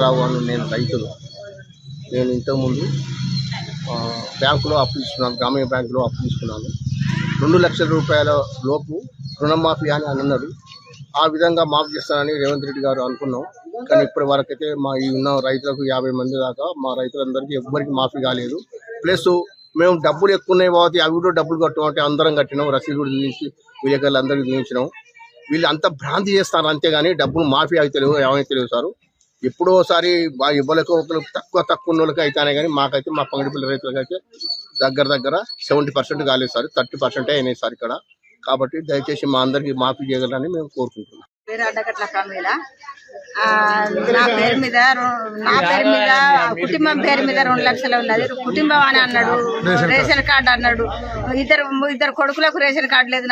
రావు అని నేను రైతులు. నేను ఇంతకుముందు బ్యాంకులో అప్పు తీసుకున్నాను, గ్రామీణ బ్యాంకులో అప్పు తీసుకున్నాను. 2 లక్షల రూపాయల లోపు రుణమాఫీ అని అన్నారు. ఆ విధంగా మాఫీ చేస్తానని రేవంత్ రెడ్డి గారు అనుకున్నాం. కానీ ఇప్పటి వరకైతే మా ఈ ఉన్న రైతులకు 50 మంది దాకా మా రైతులందరికీ ఎవ్వరికి మాఫీ కాలేదు. ప్లస్ మేము డబ్బులు ఎక్కువ ఉన్నాయి కాబట్టి అవి కూడా డబ్బులు కట్టమంటే అందరం కట్టినాం. రసీదు కూడా చూపించి విలేకరులు అందరికీ చూపించినాం. వీళ్ళు అంతా భ్రాంతి చేస్తారు అంతేగాని డబ్బులు మాఫీ అయితే తెలియదు, ఏమైతే తెలియదు సార్. ఎప్పుడోసారి ఇవ్వలేక ఒకరికి తక్కువ ఉన్న వాళ్ళకి అయితేనే కానీ మాకైతే మా పంగడిపల్లి రైతులకు అయితే దగ్గర 70% కాలేదు సార్, 30% అయినాయి సార్ ఇక్కడ. కాబట్టి దయచేసి మా అందరికి మాఫీ చేయగలరని మేము కోరుకుంటున్నాం. నా పేరు మీద కుటుంబం పేరు మీద 2 లక్షలు ఉన్నది. కుటుంబం అని అన్నాడు, రేషన్ కార్డు అన్నాడు. ఇద్దరు కొడుకులకు రేషన్ కార్డు లేదు.